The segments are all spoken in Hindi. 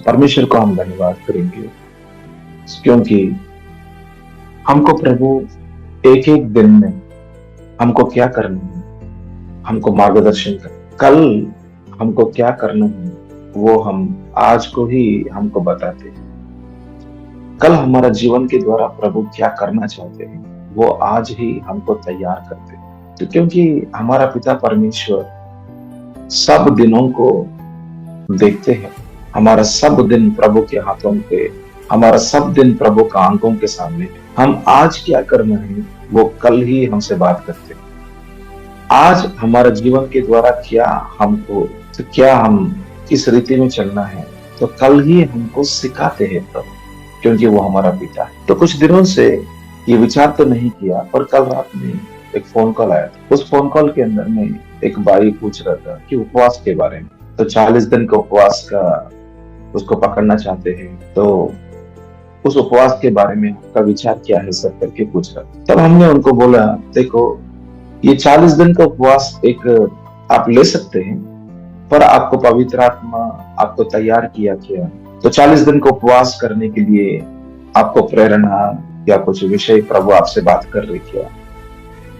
परमेश्वर को हम धन्यवाद करेंगे क्योंकि हमको प्रभु एक एक दिन में हमको क्या करना है, हमको मार्गदर्शन कर, कल हमको क्या करना है वो हम आज को ही हमको बताते हैं। कल हमारा जीवन के द्वारा प्रभु क्या करना चाहते हैं वो आज ही हमको तैयार करते हैं। तो क्योंकि हमारा पिता परमेश्वर सब दिनों को देखते हैं, हमारा सब दिन प्रभु के हाथों पे, हमारा सब दिन प्रभु का आंखों के सामने है। हम आज क्या करना है वो कल ही हमसे बात करते हैं। आज हमारा जीवन के द्वारा क्या हमको, तो क्या हम किस रीति में चलना है तो कल ही हमको सिखाते हैं प्रभु, क्योंकि वो हमारा पिता है। तो कुछ दिनों से ये विचार तो नहीं किया, पर कल रात में एक फोन कॉल आया था। उस फोन कॉल के अंदर में एक भाई पूछ रहा था कि उपवास के बारे में, तो 40 दिन का उपवास का उसको पकड़ना चाहते हैं, तो उस उपवास के बारे में आपका विचार क्या है सर करके पूछ रहा। तब हमने उनको बोला, देखो ये 40 दिन का उपवास एक आप ले सकते हैं, पर आपको पवित्र आत्मा आपको तैयार किया क्या, तो 40 दिन का उपवास करने के लिए आपको प्रेरणा या कुछ विषय प्रभु आपसे बात कर रही क्या,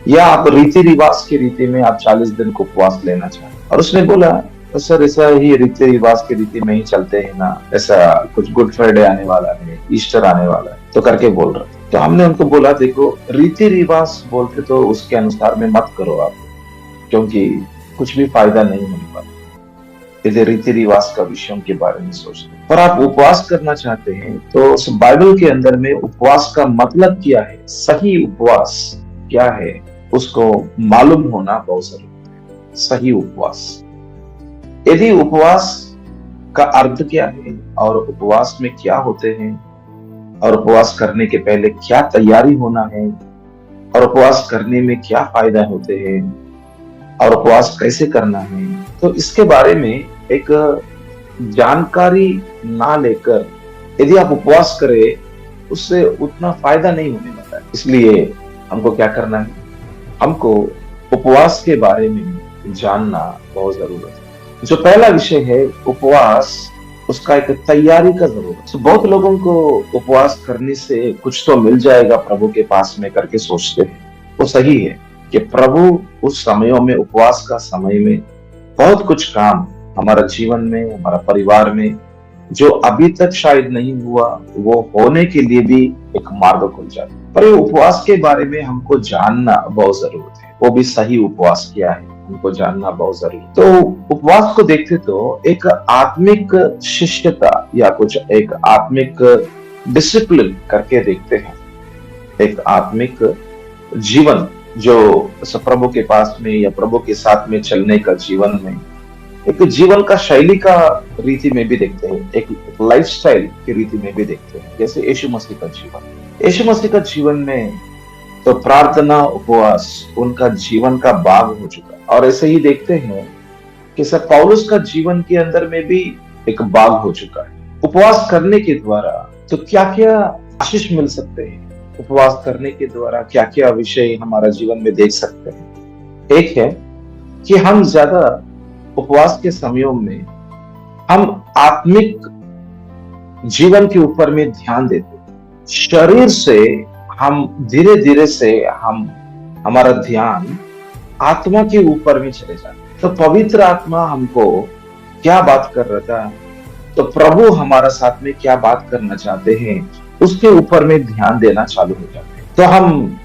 या आप रीति रिवाज की रीति में आप 40 दिन का उपवास लेना चाहते। और उसने बोला, तो सर ऐसा ही रीति रिवाज की रीति में ही चलते हैं ना, ऐसा कुछ गुड फ्राइडे आने वाला है, ईस्टर आने वाला है, तो करके बोल रहे। तो हमने उनको बोला, देखो रीति रिवाज बोलते तो उसके अनुसार में मत करो आप, क्योंकि कुछ भी फायदा नहीं होने वाला यदि रीति रिवाज का विषयों के बारे में सोचते। पर आप उपवास करना चाहते हैं तो उस बाइबल के अंदर में उपवास का मतलब क्या है, सही उपवास क्या है, उसको मालूम होना बहुत जरूरी है। सही उपवास, यदि उपवास का अर्थ क्या है और उपवास में क्या होते हैं, और उपवास करने के पहले क्या तैयारी होना है, और उपवास करने में क्या फायदा होते हैं, और उपवास कैसे करना है, तो इसके बारे में एक जानकारी ना लेकर यदि आप उपवास करें उससे उतना फायदा नहीं होने वाला है। इसलिए हमको क्या करना है, हमको उपवास के बारे में जानना बहुत जरूरत है। जो पहला विषय है उपवास, उसका एक तैयारी का जरूरत। तो बहुत लोगों को उपवास करने से कुछ तो मिल जाएगा प्रभु के पास में करके सोचते हैं। वो सही है कि प्रभु उस समयों में, उपवास का समय में बहुत कुछ काम हमारा जीवन में, हमारा परिवार में जो अभी तक शायद नहीं हुआ वो होने के लिए भी एक मार्ग खुल जाता है। पर ये उपवास के बारे में हमको जानना बहुत जरूरत है, वो भी सही उपवास क्या है हमको जानना बहुत जरूरी। तो उपवास को देखते तो एक आत्मिक शिष्यता या कुछ एक आत्मिक डिसिप्लिन करके देखते हैं। एक आत्मिक जीवन जो प्रभु के पास में या प्रभु के साथ में चलने का जीवन में एक जीवन का शैली का रीति में भी देखते हैं, एक लाइफस्टाइल की रीति में भी देखते हैं। जैसे यीशु मसीह का जीवन, यीशु मसीह का जीवन में तो प्रार्थना उपवास उनका जीवन का भाग हो चुका। और ऐसे ही देखते हैं कि सर पौलुस का जीवन के अंदर में भी एक भाग हो चुका है। उपवास करने के द्वारा तो क्या क्या आशीष मिल सकते हैं, उपवास करने के द्वारा क्या क्या विषय हमारा जीवन में देख सकते हैं। एक है कि हम ज्यादा उपवास के समयों में हम आत्मिक जीवन के ऊपर में ध्यान देते, शरीर से हम धीरे धीरे से हमारा ध्यान आत्मा के ऊपर में चले जाते। तो पवित्र आत्मा हमको क्या बात कर रहा था, तो प्रभु हमारा साथ में क्या बात करना चाहते हैं उसके ऊपर में ध्यान देना चालू हो जाते हैं। तो हम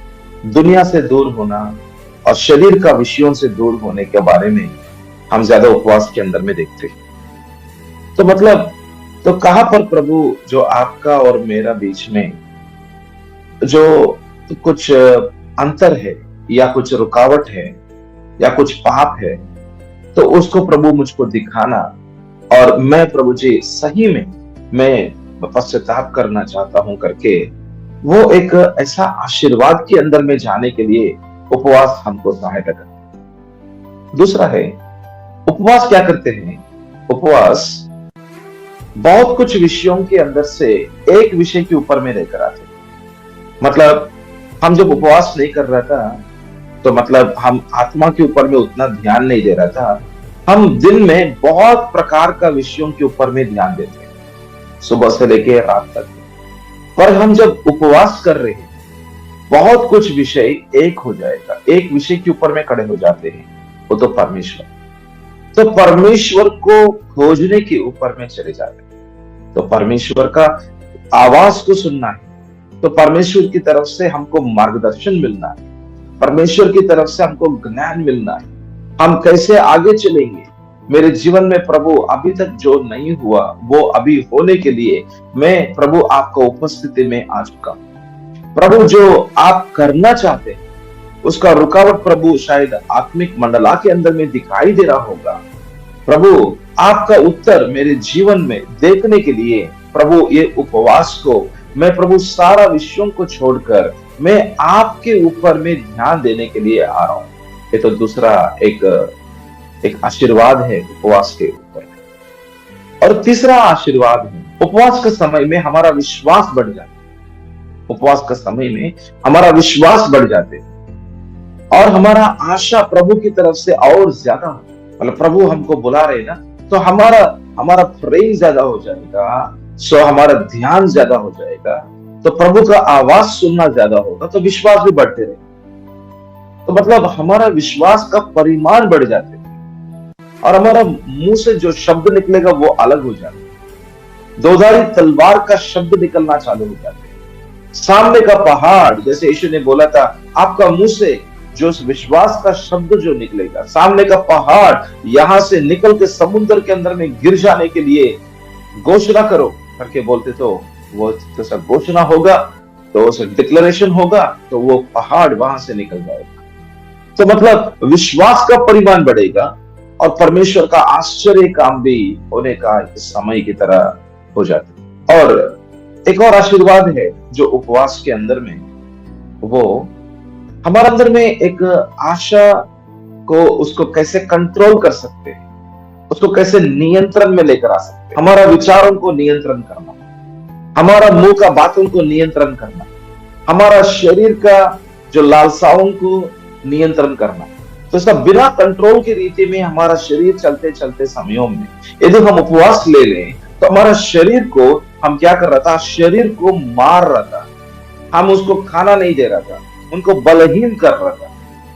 दुनिया से दूर होना और शरीर का विषयों से दूर होने के बारे में हम ज्यादा उपवास के अंदर में देखते हैं। तो मतलब तो कहां पर प्रभु जो आपका और मेरा बीच में जो कुछ अंतर है या कुछ रुकावट है या कुछ पाप है, तो उसको प्रभु मुझको दिखाना, और मैं प्रभु जी सही में मैं पश्चाताप करना चाहता हूं करके, वो एक ऐसा आशीर्वाद के अंदर में जाने के लिए उपवास हमको सहायता करता है। दूसरा है उपवास क्या करते हैं, उपवास बहुत कुछ विषयों के अंदर से एक विषय के ऊपर में लेकर आते। मतलब हम जब उपवास नहीं कर रहा था तो मतलब हम आत्मा के ऊपर में उतना ध्यान नहीं दे रहा था, हम दिन में बहुत प्रकार का विषयों के ऊपर में ध्यान देते हैं। सुबह से लेके रात तक। पर हम जब उपवास कर रहे हैं, बहुत कुछ विषय एक हो जाएगा, एक विषय के ऊपर में खड़े हो जाते हैं, वो तो परमेश्वर। तो परमेश्वर को खोजने के ऊपर में चले जाते हैं। तो परमेश्वर का आवाज को सुनना है, तो परमेश्वर की तरफ से हमको मार्गदर्शन मिलना है, परमेश्वर की तरफ से हमको ज्ञान मिलना है, हम कैसे आगे चलेंगे। मेरे जीवन में प्रभु अभी तक जो नहीं हुआ वो अभी होने के लिए मैं प्रभु आपको उपस्थिति में आ चुका हूं। प्रभु जो आप करना चाहते हैं उसका रुकावट प्रभु शायद आत्मिक मंडला के अंदर में दिखाई दे रहा होगा। प्रभु आपका उत्तर मेरे जीवन में देखने के लिए प्रभु ये उपवास को मैं प्रभु सारा विषयों को छोड़कर मैं आपके ऊपर में ध्यान देने के लिए आ रहा हूं। ये तो दूसरा एक आशीर्वाद है उपवास के ऊपर। और तीसरा आशीर्वाद है उपवास के समय में हमारा विश्वास बढ़ जाता है। उपवास के समय में हमारा विश्वास बढ़ जाते हैं और हमारा आशा प्रभु की तरफ से और ज्यादा हो। मतलब प्रभु हमको बुला रहे ना, तो हमारा प्रेम ज्यादा हो जाएगा, सो हमारा ध्यान ज्यादा हो जाएगा, तो प्रभु का आवाज सुनना ज्यादा होगा, तो विश्वास भी बढ़ते रहे। तो मतलब हमारा विश्वास का परिमाण बढ़ जाते और हमारा मुंह से जो शब्द निकलेगा वो अलग हो जाता है। दोधारी तलवार का शब्द निकलना चालू हो जाते हैं। सामने का पहाड़, जैसे यीशु ने बोला था, आपका मुंह से जो विश्वास का शब्द जो निकलेगा, सामने का पहाड़ यहां से निकल के समुद्र के अंदर में गिर जाने के लिए घोषणा करो करके बोलते, तो वो जैसा घोषणा होगा, तो उस डिक्लेरेशन होगा, तो वो पहाड़ वहां से निकल जाएगा। तो मतलब विश्वास का परिमाण बढ़ेगा और परमेश्वर का आश्चर्य काम भी होने का समय की तरह हो जाते। और एक और आशीर्वाद है जो उपवास के अंदर में, वो हमारे अंदर में एक आशा को उसको कैसे कंट्रोल कर सकते हैं, उसको कैसे नियंत्रण में लेकर आ सकते हैं। हमारा विचारों को नियंत्रण करना, हमारा मुंह का बातों को नियंत्रण करना, हमारा शरीर का जो लालसाओं को नियंत्रण करना। तो सब बिना कंट्रोल की रीति में हमारा शरीर चलते चलते समयों में यदि हम उपवास ले लें, तो हमारा शरीर को हम क्या कर रहा था, शरीर को मार रहा था, हम उसको खाना नहीं दे रहा था, उनको बलहीन कर रहा था।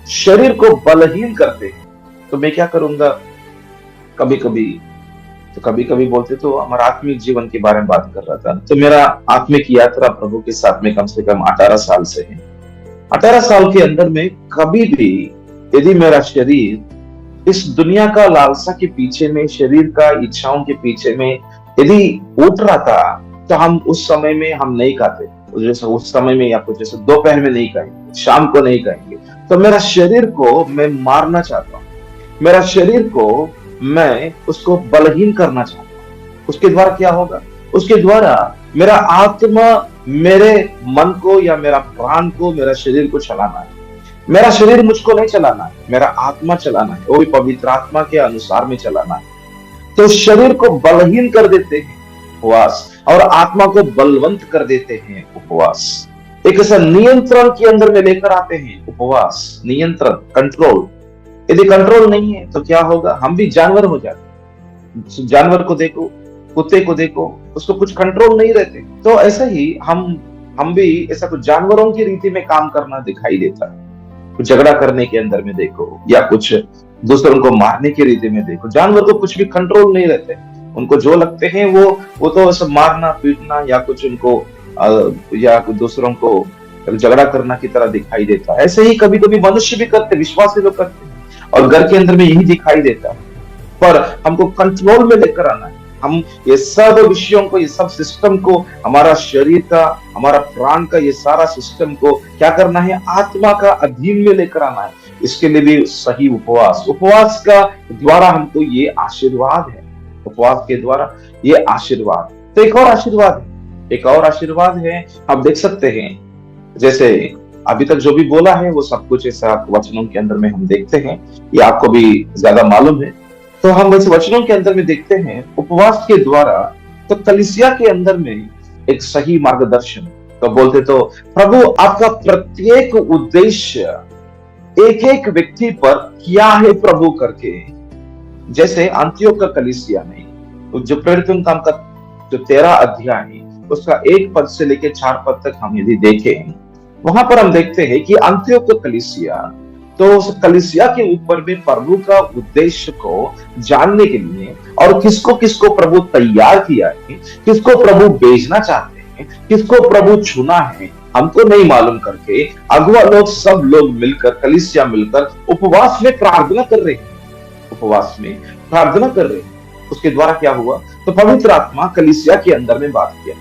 शरीर को बलहीन करते हैं तो मैं क्या करूंगा, कभी कभी बोलते, तो हमारा आत्मिक जीवन के बारे में बात कर रहा था। तो मेरा आत्मिक यात्रा प्रभु के साथ में कम से कम 18 साल से है। 18 साल के अंदर में कभी भी यदि मेरा शरीर इस दुनिया का लालसा के पीछे में, शरीर का इच्छाओं के पीछे में यदि उठ रहा था, तो हम उस समय में हम नहीं खाते। जैसे उस समय में या कुछ जैसे दोपहर में नहीं खाएंगे, शाम को नहीं खाएंगे। तो मेरा शरीर को मैं मारना चाहता हूँ, मेरा शरीर को मैं उसको बलहीन करना चाहता हूँ। उसके द्वारा क्या होगा, उसके द्वारा मेरा आत्मा मेरे मन को या मेरा प्राण को, मेरा शरीर को चलाना है। मेरा शरीर मुझको नहीं चलाना है, मेरा आत्मा चलाना है, वो भी पवित्र आत्मा के अनुसार में चलाना है। तो शरीर को बलहीन कर देते हैं उपवास, और आत्मा को बलवंत कर देते हैं उपवास। एक ऐसा नियंत्रण के अंदर में लेकर आते हैं उपवास, नियंत्रण, कंट्रोल। यदि कंट्रोल नहीं है तो क्या होगा, हम भी जानवर हो जाते। जानवर को देखो, कुत्ते को देखो, उसको कुछ कंट्रोल नहीं रहते। तो ऐसा ही हम भी ऐसा कुछ जानवरों की रीति में काम करना दिखाई देता है। कुछ झगड़ा करने के अंदर में देखो, या कुछ दूसरों को मारने की रीति में देखो, जानवर को कुछ भी कंट्रोल नहीं रहते। उनको जो लगते हैं वो तो सब मारना पीटना या कुछ उनको या दूसरों को झगड़ा करना की तरह दिखाई देता है। ऐसे ही कभी कभी मनुष्य भी करते, विश्वासी लोग करते हैं, और घर के अंदर में यही दिखाई देता है। पर हमको कंट्रोल में लेकर आना है। हम ये सब विषयों को, ये सब सिस्टम को, हमारा शरीर का, हमारा प्राण का, ये सारा सिस्टम को क्या करना है, आत्मा का अधीन में लेकर आना है। इसके लिए भी सही उपवास का द्वारा हमको ये आशीर्वाद है। उपवास के द्वारा ये आशीर्वाद। तो एक और आशीर्वाद है, आप देख सकते हैं, जैसे अभी तक जो भी बोला है वो सब कुछ ऐसा वचनों के अंदर में हम देखते हैं, ये आपको भी ज्यादा मालूम है। तो हम वैसे वचनों के अंदर में देखते हैं उपवास के द्वारा, तो कलीसिया के अंदर में एक सही मार्गदर्शन। तो बोलते तो प्रभु आपका प्रत्येक उद्देश्य एक एक व्यक्ति पर क्या है प्रभु करके, जैसे अंत्योक का कलीसिया में जो प्रेरितों काम का जो 13 अध्याय है उसका 1 पद से लेकर 4 पद तक हम यदि देखें, वहां पर हम देखते हैं कि अंत्योक कलीसिया, तो उस कलीसिया के ऊपर में प्रभु का उद्देश्य को जानने के लिए और किसको किसको प्रभु तैयार किया है, किसको प्रभु भेजना चाहते हैं, किसको प्रभु चुना है, हमको नहीं मालूम करके अगुआ लोग सब लोग मिलकर, कलीसिया मिलकर उपवास में प्रार्थना कर रहे हैं, उपवास में प्रार्थना कर रहे हैं। उसके द्वारा क्या हुआ, तो पवित्र आत्मा कलीसिया के अंदर में बात किया।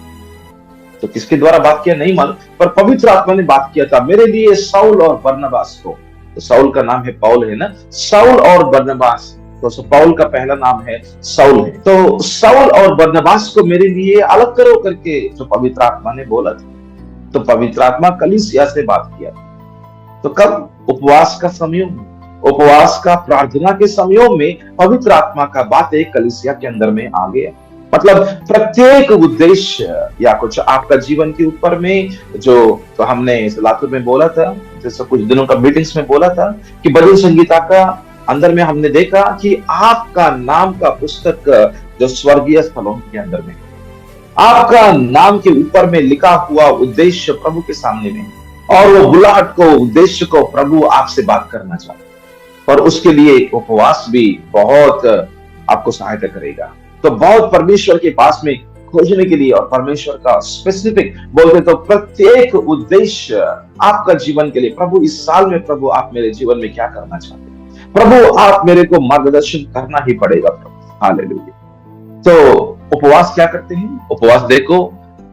तो किसके द्वारा बात किया नहीं मालूम, पर पवित्र आत्मा ने बात किया था मेरे लिए शाऊल और बरनबास को। तो शाऊल का नाम है पौल है ना, शाऊल और बरनबास, तो पौल का पहला नाम है शाऊल है। तो शाऊल और बरनबास को मेरे लिए अलग करो करके जो पवित्र आत्मा ने बोला था। तो पवित्र आत्मा कलीसिया से बात किया। तो कब, उपवास का समय में, उपवास का प्रार्थना के समयों में पवित्र आत्मा का बात एक कलीसिया के अंदर में आ गया। मतलब प्रत्येक उद्देश्य या कुछ आपका जीवन के ऊपर में जो, तो हमने लातूर में बोला था, जैसे कुछ दिनों का मीटिंग्स में बोला था कि भजन संगीता का अंदर में हमने देखा कि आपका नाम का पुस्तक जो स्वर्गीय स्थलों के अंदर में, आपका नाम के ऊपर में लिखा हुआ उद्देश्य प्रभु के सामने में, और वो बुलाहट को, उद्देश्य को प्रभु आपसे बात करना चाहते हैं, और उसके लिए उपवास भी बहुत आपको सहायता करेगा। तो बहुत परमेश्वर के पास में खोजने के लिए, और परमेश्वर का स्पेसिफिक बोलते तो प्रत्येक उद्देश्य आपका जीवन के लिए, प्रभु इस साल में प्रभु आप मेरे जीवन में क्या करना चाहते हैं, प्रभु आप मेरे को मार्गदर्शन करना ही पड़ेगा प्रभु। हालेलुया। तो उपवास क्या करते हैं, उपवास देखो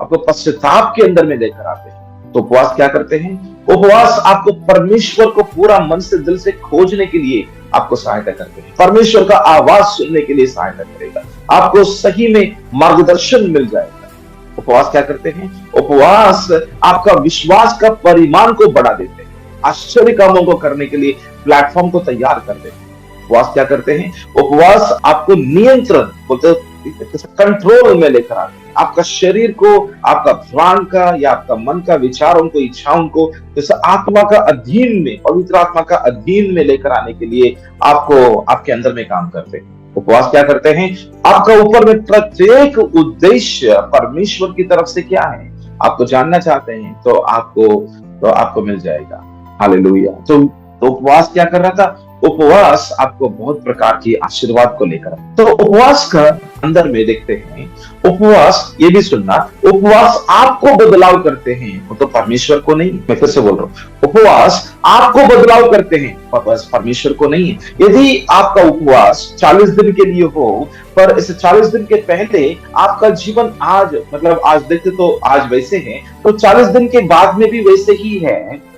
आपको पश्चाताप के अंदर में लेकर आते हैं। तो उपवास क्या करते हैं, उपवास आपको परमेश्वर को पूरा मन से दिल से खोजने के लिए आपको सहायता करते हैं, परमेश्वर का आवाज सुनने के लिए सहायता करेगा, आपको सही में मार्गदर्शन मिल जाएगा। उपवास क्या करते हैं, उपवास आपका विश्वास का परिमाण को बढ़ा देते हैं, आश्चर्य कामों को करने के लिए प्लेटफॉर्म को तैयार कर देते हैं। उपवास क्या करते हैं, उपवास आपको नियंत्रण बोलते कंट्रोल में लेकर आते हैं, आपका शरीर को, आपका प्राण का या आपका मन का, विचारों को, इच्छाओं को जैसे आत्मा का अधीन में, पवित्र आत्मा का अधीन में लेकर आने के लिए आपको, आपके अंदर में काम करते हैं। उपवास क्या करते हैं, आपका ऊपर में प्रत्येक उद्देश्य परमेश्वर की तरफ से क्या है आपको जानना चाहते हैं, तो आपको मिल जाएगा। हालेलुया। तो उपवास क्या कर रहा था, उपवास आपको बहुत प्रकार की आशीर्वाद को लेकर। तो उपवास का अंदर में देखते हैं, उपवास ये भी सुनना, उपवास आपको बदलाव करते हैं, तो परमेश्वर को नहीं। मैं फिर से बोल रहा हूँ, उपवास आपको बदलाव करते हैं, परमेश्वर को नहीं है। यदि आपका उपवास 40 दिन के लिए हो, पर इस 40 दिन के पहले आपका जीवन आज, मतलब आज देखते तो आज वैसे है, तो 40 दिन के बाद में भी वैसे ही है,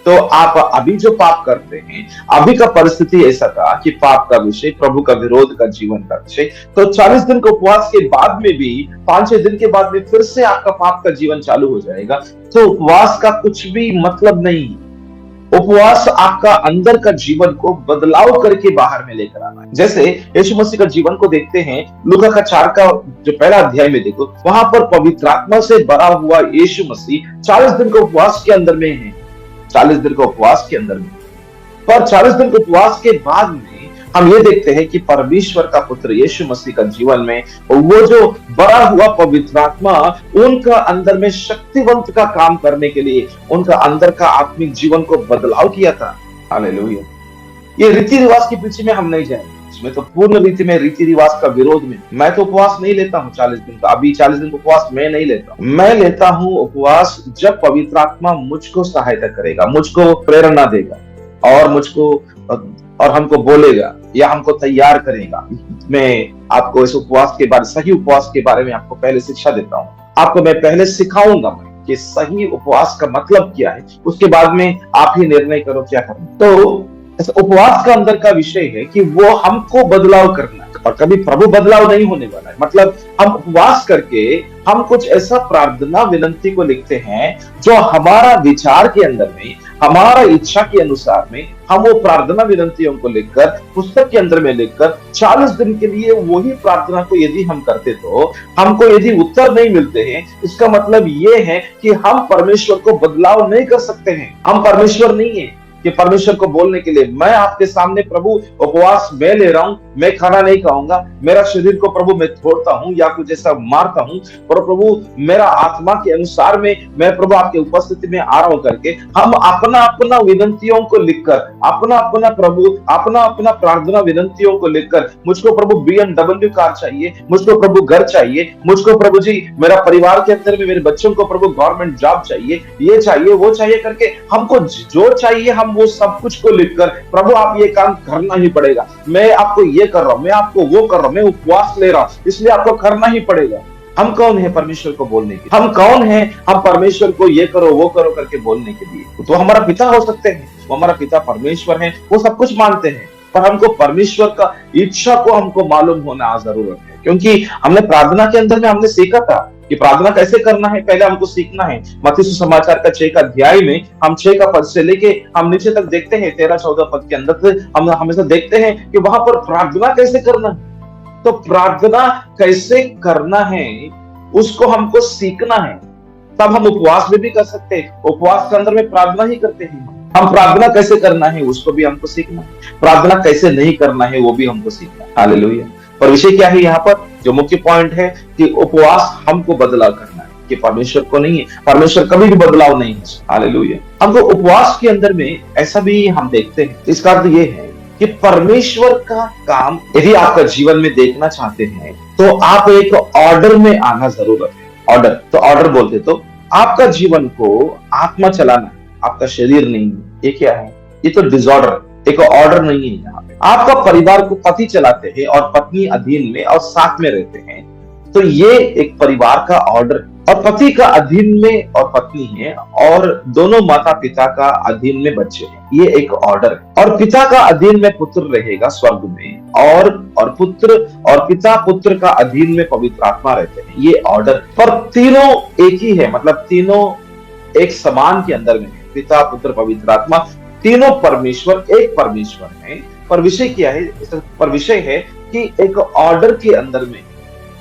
तो आप अभी जो पाप करते हैं, अभी का परिस्थिति ऐसा था कि पाप का विषय, प्रभु का विरोध का जीवन का विषय, तो 40 दिन के उपवास के बाद में भी 5-6 दिन के बाद में फिर से आपका पाप का जीवन चालू हो जाएगा। तो उपवास का कुछ भी मतलब नहीं। उपवास आपका अंदर का जीवन को बदलाव करके बाहर में लेकर आना है। जैसे यीशु मसीह का जीवन को देखते हैं, लूका का 4 का जो पहला अध्याय में देखो, वहां पर पवित्र आत्मा से भरा हुआ यीशु मसीह 40 दिन के उपवास के अंदर में है, 40 दिन के उपवास के अंदर में। पर 40 दिन के उपवास के बाद में हम ये देखते हैं कि परमेश्वर का पुत्र यीशु मसीह का जीवन में वो जो बड़ा हुआ पवित्र आत्मा उनका अंदर में शक्तिवंत का काम करने के लिए उनका अंदर का आत्मिक जीवन को बदलाव किया था। हालेलुया। ये रीति रिवाज के पीछे में हम नहीं जाएंगे, इसमें तो पूर्ण रीति में रीति रिवाज का विरोध में। मैं तो उपवास नहीं लेता हूँ 40 दिन का, अभी 40 दिन का उपवास मैं नहीं लेता हूँ। मैं लेता हूँ उपवास जब पवित्र आत्मा मुझको सहायता करेगा, मुझको प्रेरणा देगा और हमको बोलेगा या हमको तैयार करेगा। मैं आपको इस उपवास के बारे, सही उपवास के बारे में आपको पहले शिक्षा देता हूँ, आपको मैं पहले सिखाऊंगा कि सही उपवास का मतलब क्या है, उसके बाद में आप ही निर्णय करो क्या करना। तो उपवास का अंदर का विषय है कि वो हमको बदलाव करना है, और कभी प्रभु बदलाव नहीं होने वाला है। मतलब हम उपवास करके हम कुछ ऐसा प्रार्थना विनंती को लिखते हैं जो हमारा विचार के अंदर में, हमारा इच्छा के अनुसार में हम वो प्रार्थना विनंतियों को लिखकर, पुस्तक के अंदर में लिखकर 40 दिन के लिए वही प्रार्थना को यदि हम करते, तो हमको यदि उत्तर नहीं मिलते हैं, इसका मतलब ये है कि हम परमेश्वर को बदलाव नहीं कर सकते हैं। हम परमेश्वर नहीं है कि परमेश्वर को बोलने के लिए मैं आपके सामने प्रभु उपवास मैं ले रहा हूं, मैं खाना नहीं खाऊंगा, मेरा शरीर को प्रभु मैं तोड़ता हूँ या कुछ ऐसा मारता हूँ, पर प्रभु मेरा आत्मा के अनुसार में मैं प्रभु आपके उपस्थिति में आ रहा हूँ करके हम अपना अपना विनंतियों को लिखकर, अपना अपना प्रभु अपना अपना प्रार्थना विनंतियों को लिखकर, मुझको प्रभु BMW कार चाहिए, मुझको प्रभु घर चाहिए, मुझको प्रभु जी मेरा परिवार के अंदर में मेरे बच्चों को प्रभु गवर्नमेंट जॉब चाहिए, ये चाहिए वो चाहिए करके हमको जो चाहिए हम वो सब कुछ को लिखकर, प्रभु आप ये काम करना ही पड़ेगा, मैं आपको ये कर रहा हूं, मैं आपको वो कर रहा हूं, मैं उपवास ले रहा हूं, इसलिए आपको करना ही पड़ेगा। हम कौन है परमेश्वर को बोलने के? हम कौन है हम परमेश्वर को ये करो वो करो करके बोलने के लिए? तो हमारा पिता हो सकते हैं, वो हमारा पिता परमेश्वर है, वो सब कुछ मानते हैं, पर हमको परमेश्वर का इच्छा को हमको मालूम होना जरूरत है, क्योंकि हमने प्रार्थना के अंदर में हमने सीखा था कि प्रार्थना कैसे करना है, पहले हमको सीखना है। मत्ती सुसमाचार का 6 का अध्याय में हम 6 का पद से लेके हम नीचे तक देखते हैं, 13-14 पद के अंदर से हम हमेशा देखते हैं कि वहां पर प्रार्थना कैसे करना है। तो प्रार्थना कैसे करना है उसको हमको सीखना है, तब हम उपवास में भी कर सकते हैं, उपवास के अंदर में प्रार्थना ही करते हैं। हम प्रार्थना कैसे करना है उसको भी हमको सीखना है, प्रार्थना कैसे नहीं करना है वो भी हमको सीखना है। हालेलुया। पर विषय क्या है यहाँ पर, जो मुख्य पॉइंट है कि उपवास हमको बदलाव करना है, कि परमेश्वर को नहीं है, परमेश्वर कभी भी बदलाव नहीं है। हालेलुया। हमको उपवास के अंदर में ऐसा भी हम देखते हैं, इसका अर्थ ये है कि परमेश्वर का काम यदि आपका जीवन में देखना चाहते हैं तो आप एक ऑर्डर में आना जरूरत है। ऑर्डर, तो ऑर्डर बोलते तो आपका जीवन को आत्मा चलाना, आपका शरीर नहीं। ये क्या है? ये तो डिसऑर्डर, एक ऑर्डर नहीं है। यहाँ पे आपका परिवार को पति चलाते हैं और पत्नी अधीन में और साथ में रहते हैं, तो ये एक परिवार का ऑर्डर है। और पति का अधीन में और पत्नी है और दोनों माता पिता का अधीन में बच्चे हैं, ये एक ऑर्डर है। और पिता का अधीन में पुत्र रहेगा स्वर्ग में, और पुत्र और पिता पुत्र का अधीन में पवित्र आत्मा रहते हैं, ये ऑर्डर। पर तीनों एक ही है, मतलब तीनों एक समान के अंदर में है, पिता पुत्र पवित्र आत्मा, तीनों परमेश्वर एक परमेश्वर है। पर विषय क्या है? पर विषय है कि एक ऑर्डर के अंदर में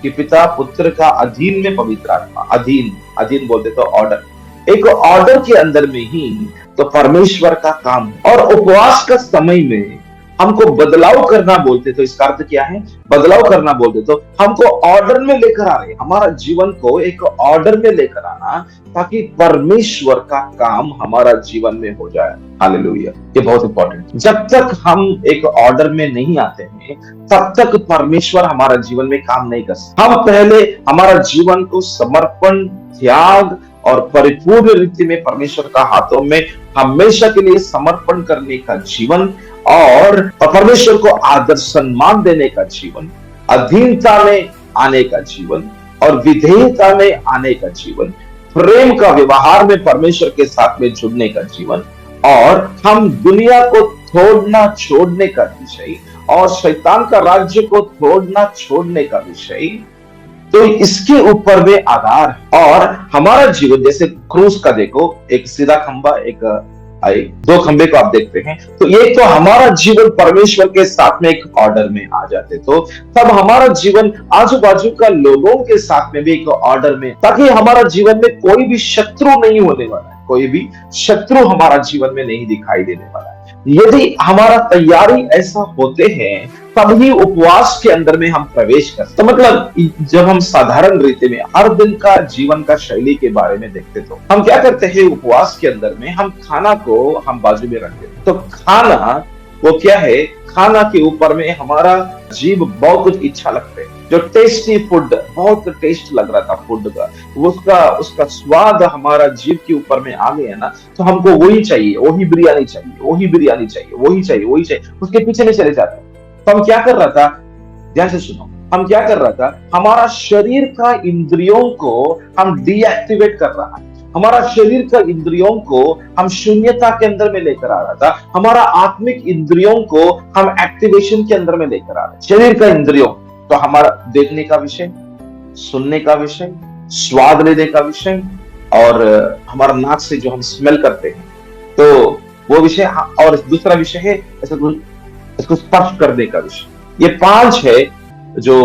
कि पिता पुत्र का अधीन में पवित्र आत्मा, अधीन बोलते तो ऑर्डर, एक ऑर्डर के अंदर में ही तो परमेश्वर का काम। और उपवास का समय में हमको बदलाव करना बोलते तो इसका अर्थ क्या है? बदलाव करना बोलते तो हमको ऑर्डर में लेकर आ रहे, हमारा जीवन को एक ऑर्डर में लेकर आना, ताकि परमेश्वर का काम हमारा जीवन में हो जाए। हालेलुया। ये बहुत इंपॉर्टेंट। जब तक हम एक ऑर्डर में नहीं आते हैं तब तक परमेश्वर हमारा जीवन में काम नहीं कर सकते। हम पहले हमारा जीवन को समर्पण, त्याग और परिपूर्ण रीति में परमेश्वर का हाथों में हमेशा के लिए समर्पण करने का जीवन, और परमेश्वर को आदर सम्मान देने का जीवन, अधीनता में आने का जीवन और विधेयता में आने का जीवन, प्रेम का व्यवहार में परमेश्वर के साथ में जुड़ने का जीवन, और हम दुनिया को तोड़ना छोड़ने का विषय और शैतान का राज्य को तोड़ना छोड़ने का विषय, तो इसके ऊपर में आधार। और हमारा जीवन जैसे क्रूस का देखो, एक सीधा खंबा, एक दो खंबे को आप देखते हैं, तो ये तो हमारा जीवन परमेश्वर के साथ में एक ऑर्डर में आ जाते, तो तब हमारा जीवन आजू बाजू का लोगों के साथ में भी एक ऑर्डर में, ताकि हमारा जीवन में कोई भी शत्रु नहीं होने वाला है, कोई भी शत्रु हमारा जीवन में नहीं दिखाई देने वाला है। यदि हमारा तैयारी ऐसा होते हैं तब ही उपवास के अंदर में हम प्रवेश करते। तो मतलब जब हम साधारण रीति में हर दिन का जीवन का शैली के बारे में देखते तो हम क्या करते हैं? उपवास के अंदर में हम खाना को हम बाजू में रखते हैं। तो खाना वो क्या है? खाना के ऊपर में हमारा जीव बहुत कुछ इच्छा लगता है, जो टेस्टी फूड, बहुत टेस्ट लग रहा था फूड का, उसका स्वाद हमारा जीव के ऊपर में आ गया ना, तो हमको वही चाहिए, वही बिरयानी चाहिए, वही बिरयानी चाहिए, वही चाहिए, वही चाहिए, उसके पीछे नहीं चले जाते। तो हम क्या कर रहा था? ध्यान से सुनो, हम क्या कर रहा था? हमारा शरीर का इंद्रियों को हम डीएक्टिवेट कर रहा है, हमारा शरीर का इंद्रियों को हम शून्यता के अंदर में लेकर आ रहा था, हमारा आत्मिक इंद्रियों को हम एक्टिवेशन के अंदर में लेकर आ रहे हैं। शरीर का इंद्रियों तो हमारा देखने का विषय, सुनने का विषय, स्वाद लेने का विषय, और हमारा नाक से जो हम स्मेल करते हैं तो वो विषय, और दूसरा विषय है इसको स्पर्श करने का विषय। ये 5 है जो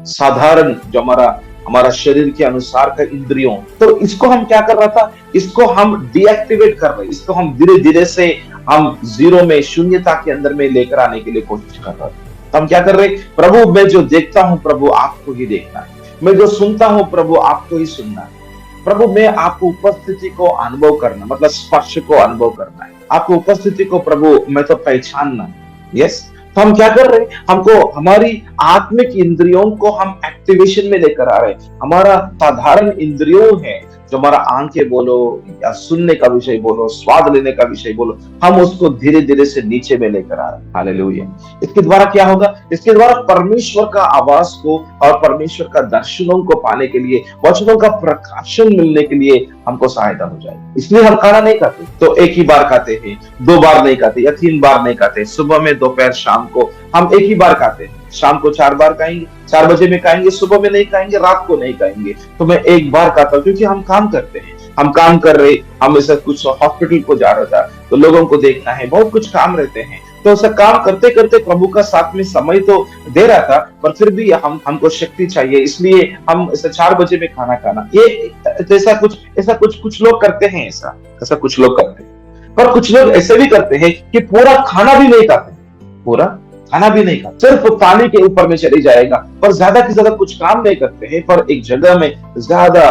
साधारण, जो हमारा शरीर के अनुसार का इंद्रियों। तो इसको हम क्या कर रहा था? इसको हम डीएक्टिवेट कर रहे, इसको हम धीरे धीरे से हम जीरो में, शून्यता के अंदर में लेकर आने के लिए कोशिश कर रहे थे। तो हम क्या कर रहे हैं? प्रभु मैं जो देखता हूं प्रभु आपको ही देखना है, मैं जो सुनता हूं प्रभु आपको ही सुनना है, प्रभु मैं आपको उपस्थिति को अनुभव करना, मतलब स्पर्श को अनुभव करना है, आपको उपस्थिति को प्रभु मैं तो पहचानना है। यस, तो हम क्या कर रहे हैं? हमको हमारी आत्मिक इंद्रियों को हम एक्टिवेशन में लेकर आ रहे हैं। हमारा साधारण इंद्रियों है, जो हमारा आंखें बोलो या सुनने का विषय बोलो, स्वाद लेने का विषय बोलो, हम उसको धीरे धीरे से नीचे में लेकर आ रहे हैं। हालेलुया। इसके द्वारा क्या होगा? इसके द्वारा परमेश्वर का आवाज को और परमेश्वर का दर्शनों को पाने के लिए, वचनों का प्रकाशन मिलने के लिए हमको सहायता हो जाए। इसलिए हम खाना नहीं खाते तो एक ही बार खाते हैं, 2 बार नहीं खाते या 3 बार नहीं खाते। सुबह में, दोपहर, शाम को हम एक ही बार खाते हैं। शाम को 4 बार खाएंगे, 4 बजे में खाएंगे, सुबह में नहीं खाएंगे, रात को नहीं खाएंगे। तो मैं एक बार खाता हूं क्योंकि हम काम करते हैं, हम काम कर रहे, हम ऐसा कुछ हॉस्पिटल को जा रहा था तो लोगों को देखना है, बहुत कुछ काम रहते हैं, तो ऐसा काम करते करते प्रभु का साथ में समय तो दे रहा था, पर फिर भी हमको शक्ति चाहिए, इसलिए हम ऐसा 4 बजे में खाना खाना, ये ऐसा कुछ लोग करते हैं, ऐसा कुछ लोग करते हैं। पर कुछ लोग ऐसे भी करते हैं कि पूरा खाना भी नहीं खाते, पूरा खाना भी नहीं खाता, सिर्फ पानी के ऊपर में चले जाएगा, पर ज्यादा से ज्यादा कुछ काम नहीं करते हैं, पर एक जगह में ज्यादा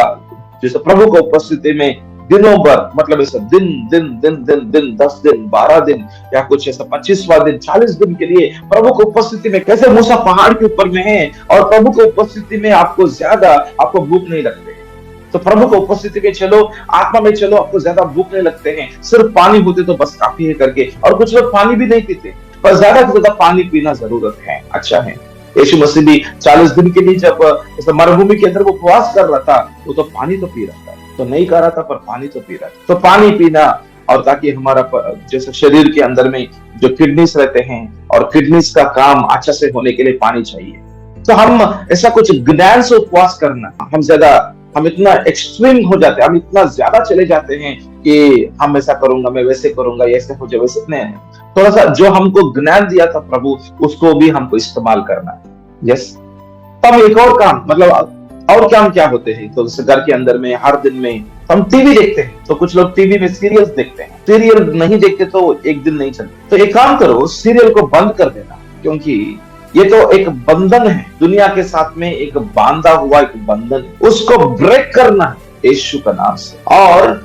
जैसे प्रभु को उपस्थिति में दिनों भर, मतलब ऐसा दिन दिन दिन दिन दिन 10 दिन 12 दिन या कुछ ऐसा 25वां दिन 40 दिन के लिए प्रभु को उपस्थिति में, कैसे मूसा पहाड़ के ऊपर में है और प्रभु को उपस्थिति में आपको भूख नहीं लगती। तो प्रभु को उपस्थिति में चलो, आत्मा में चलो, आपको ज्यादा भूख नहीं लगते हैं, सिर्फ पानी होते तो बस काफी है करके। और कुछ लोग पानी भी नहीं पीते, पर ज्यादा से ज्यादा पानी पीना जरूरत है, अच्छा है। यीशु मसीह भी 40 दिन के लिए जब मरुभूमि के अंदर वो उपवास कर रहा था, वो तो पानी तो पी रहा था, तो नहीं खा रहा था पर पानी तो पी रहा था। तो पानी पीना, और ताकि हमारा जैसे शरीर के अंदर में जो किडनीज रहते हैं और किडनीज का काम अच्छा से होने के लिए पानी चाहिए। तो हम ऐसा कुछ ज्ञान से उपवास करना, हम इतना एक्सट्रीम हो जाते हैं, हम इतना ज्यादा चले जाते हैं कि हम ऐसा करूंगा, मैं वैसे करूंगा, ऐसे हो जाए वैसे नहीं। थोड़ा सा जो हमको ज्ञान दिया था प्रभु, उसको भी हमको इस्तेमाल करना है। यस, तब एक और काम, मतलब और काम क्या होते हैं? तो घर के अंदर में हर दिन में हम टीवी देखते हैं, तो कुछ लोग टीवी में सीरियल्स देखते हैं, सीरियल नहीं देखते तो एक दिन नहीं चलते। तो एक काम करो, सीरियल को बंद कर देना, क्योंकि ये तो एक बंधन है, दुनिया के साथ में एक बांधा हुआ एक बंधन, उसको ब्रेक करना है यीशु का नाम से। और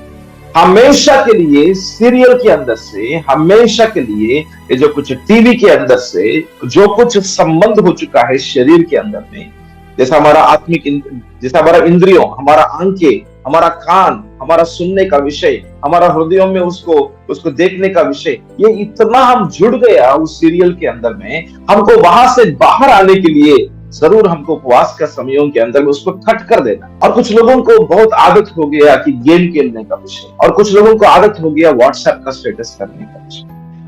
हमेशा के लिए सीरियल के अंदर से, हमेशा के लिए ये जो कुछ टीवी के अंदर से जो कुछ संबंध हो चुका है शरीर के अंदर में, जैसा हमारा आत्मिक, जैसा हमारा इंद्रियों, हमारा आंखें, हमारा कान, हमारा सुनने का विषय, हमारा हृदयों में उसको देखने का विषय, ये इतना हम जुड़ गया उस सीरियल के अंदर में, हमको वहां से बाहर आने के लिए जरूर हमको उपवास का समयों के अंदर में उसको कट कर देना। और कुछ लोगों को बहुत आदत हो गया कि गेम खेलने का विषय, और कुछ लोगों को आदत हो गया व्हाट्सएप का स्टेटस करने का विषय,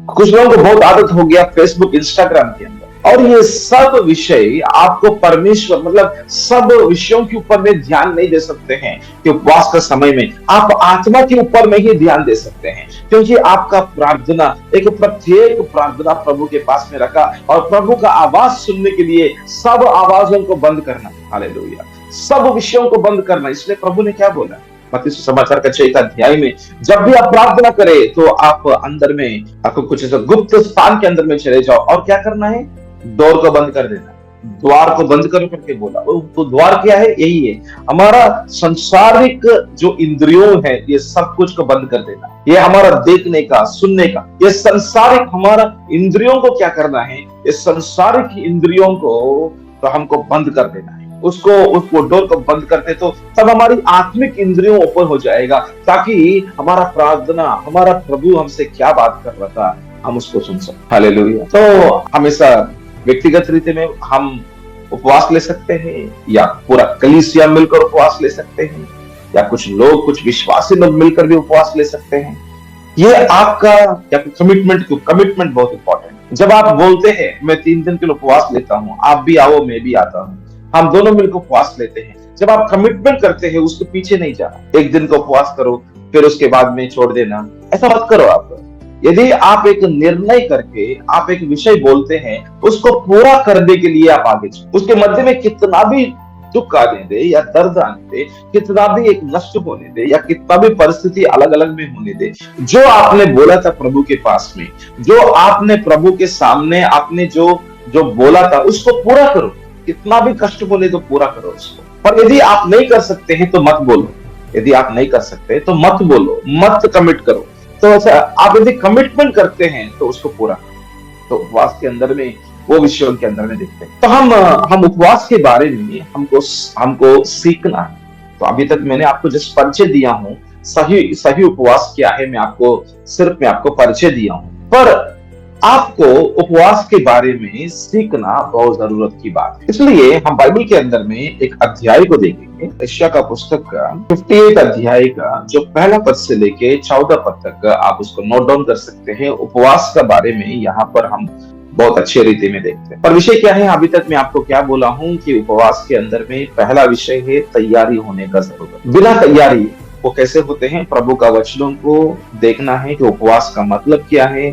कुछ लोगों को बहुत आदत हो गया फेसबुक, इंस्टाग्राम के अंदर। और ये सब विषय आपको परमेश्वर, मतलब सब विषयों के ऊपर में ध्यान नहीं दे सकते हैं कि उपवास का समय में आप आत्मा के ऊपर में ही ध्यान दे सकते हैं, क्योंकि आपका प्रार्थना, एक प्रत्येक प्रार्थना प्रभु के पास में रखा, और प्रभु का आवाज सुनने के लिए सब आवाजों को बंद करना, हालेलुया, सब विषयों को बंद करना। इसलिए प्रभु ने क्या बोला मत्ती सुसमाचार का 6 अध्याय में, जब भी आप प्रार्थना करें तो आप अंदर में, आपको कुछ ऐसा गुप्त स्थान के अंदर में चले जाओ, और क्या करना है? डोर को बंद कर देना, द्वार को बंद करो करके बोला। तो द्वार क्या है? यही है, हमारा संसारिक जो इंद्रियों है, ये सब कुछ को बंद कर देना। ये हमारा देखने का, सुनने का, ये संसारिक हमारा इंद्रियों को क्या करना है? ये संसारिक इंद्रियों को तो हमको बंद कर देना है। उसको डोर को बंद करते तो तब हमारी आत्मिक इंद्रियों ऊपर हो जाएगा, ताकि हमारा प्रार्थना, हमारा प्रभु हमसे क्या बात कर रहा था, हम उसको सुन सकते। हालेलुया। तो हमेशा व्यक्तिगत रीति में हम उपवास ले सकते हैं, या पूरा कलीसिया मिलकर उपवास ले सकते हैं, या कुछ लोग, कुछ विश्वासी लोग मिलकर भी उपवास ले सकते हैं। ये आपका कमिटमेंट बहुत इंपॉर्टेंट है। जब आप बोलते हैं मैं 3 दिन के लिए उपवास लेता हूँ, आप भी आओ, मैं भी आता हूँ, हम दोनों मिलकर उपवास लेते हैं। जब आप कमिटमेंट करते हैं, उसके पीछे नहीं जाना, एक दिन का उपवास करो फिर उसके बाद में छोड़ देना, ऐसा मत करो आप। यदि आप एक निर्णय करके आप एक विषय बोलते हैं, उसको पूरा करने के लिए आप आगे चलो। उसके मध्य में कितना भी दुख आने दे या दर्द आने दे, कितना भी एक नष्ट होने दे, या कितना भी परिस्थिति अलग अलग में होने दे, जो आपने बोला था प्रभु के पास में, जो आपने प्रभु के सामने आपने जो जो बोला था उसको पूरा करो, कितना भी कष्ट बोले तो पूरा करो उसको। पर यदि आप नहीं कर सकते हैं तो मत बोलो, यदि आप नहीं कर सकते तो मत बोलो, मत कमिट करो। तो ऐसा आप यदि कमिटमेंट करते हैं तो उसको पूरा करो। तो उपवास के अंदर में वो विषयों के अंदर में देखते हैं। तो हम उपवास के बारे में हमको हमको सीखना है। तो अभी तक मैंने आपको जिस परिचय दिया हूं, सही सही उपवास क्या है, मैं आपको परिचय दिया हूं। पर आपको उपवास के बारे में सीखना बहुत जरूरत की बात है। इसलिए हम बाइबल के अंदर में एक अध्याय को देखेंगे, यशायाह का पुस्तक का 58 अध्याय का जो पहला पद से लेके 14 पद तक आप उसको नोट डाउन कर सकते हैं। उपवास के बारे में यहाँ पर हम बहुत अच्छे रीति में देखते हैं। पर विषय क्या है, अभी तक मैं आपको क्या बोला हूं कि उपवास के अंदर में पहला विषय है तैयारी होने का जरूरत। बिना तैयारी वो कैसे होते हैं, प्रभु का वचनों को देखना है कि उपवास का मतलब क्या है,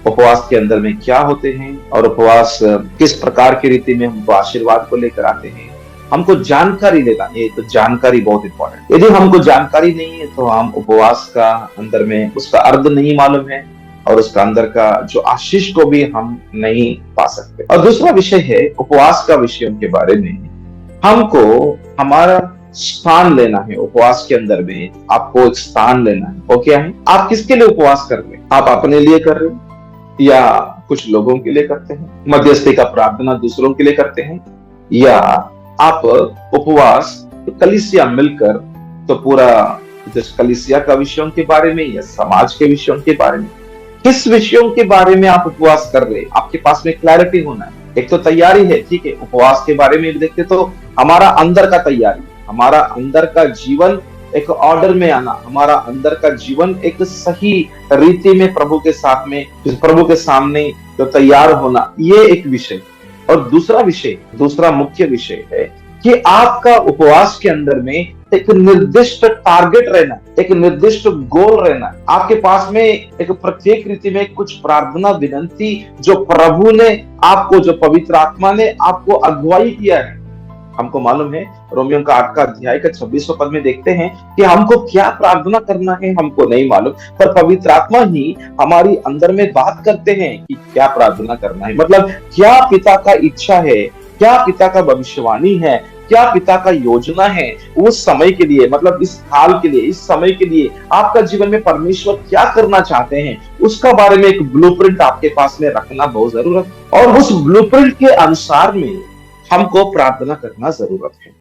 उपवास के अंदर में क्या होते हैं, और उपवास किस प्रकार की रीति में हमको आशीर्वाद को लेकर आते हैं। हमको जानकारी लेना है, तो जानकारी बहुत इंपॉर्टेंट। यदि हमको जानकारी नहीं है तो हम उपवास का अंदर में उसका अर्थ नहीं मालूम है और उसका अंदर का जो आशीष को भी हम नहीं पा सकते। और दूसरा विषय है उपवास का विषयों के बारे में, हमको हमारा स्थान लेना है। उपवास के अंदर में आपको एक स्थान लेना है। वो क्या है, आप किसके लिए उपवास कर रहे हैं? आप अपने लिए कर रहे हैं या कुछ लोगों के लिए करते हैं? मध्यस्थी का प्रार्थना दूसरों के लिए करते हैं, या आप उपवास कलीसिया मिलकर तो पूरा कलीसिया का विषयों के बारे में या समाज के विषयों के बारे में, किस विषयों के बारे में आप उपवास कर रहे हैं? आपके पास में क्लैरिटी होना है। एक तो तैयारी है, ठीक है, उपवास के बारे में देखते तो हमारा अंदर का तैयारी, हमारा अंदर का जीवन एक ऑर्डर में आना, हमारा अंदर का जीवन एक सही रीति में प्रभु के साथ में, प्रभु के सामने जो तैयार होना, ये एक विषय। और दूसरा मुख्य विषय है कि आपका उपवास के अंदर में एक निर्दिष्ट टारगेट रहना, एक निर्दिष्ट गोल रहना। आपके पास में एक प्रत्येक रीति में कुछ प्रार्थना विनंती जो प्रभु ने आपको, जो पवित्र आत्मा ने आपको अगुवाई किया है। हमको मालूम है, रोमियो का 8 का अध्याय का 26वां पद में देखते हैं कि हमको क्या प्रार्थना करना है हमको नहीं मालूम, पर पवित्र आत्मा ही हमारी अंदर में बात करते हैं कि क्या प्रार्थना करना है। मतलब क्या पिता का इच्छा है, क्या पिता का भविष्यवाणी है, क्या पिता का योजना है उस समय के लिए, मतलब इस काल के लिए, इस समय के लिए आपका जीवन में परमेश्वर क्या करना चाहते हैं, उसका बारे में एक ब्लूप्रिंट आपके पास में रखना बहुत जरूरत। और उस ब्लूप्रिंट के अनुसार में हमको प्रार्थना करना जरूरत है।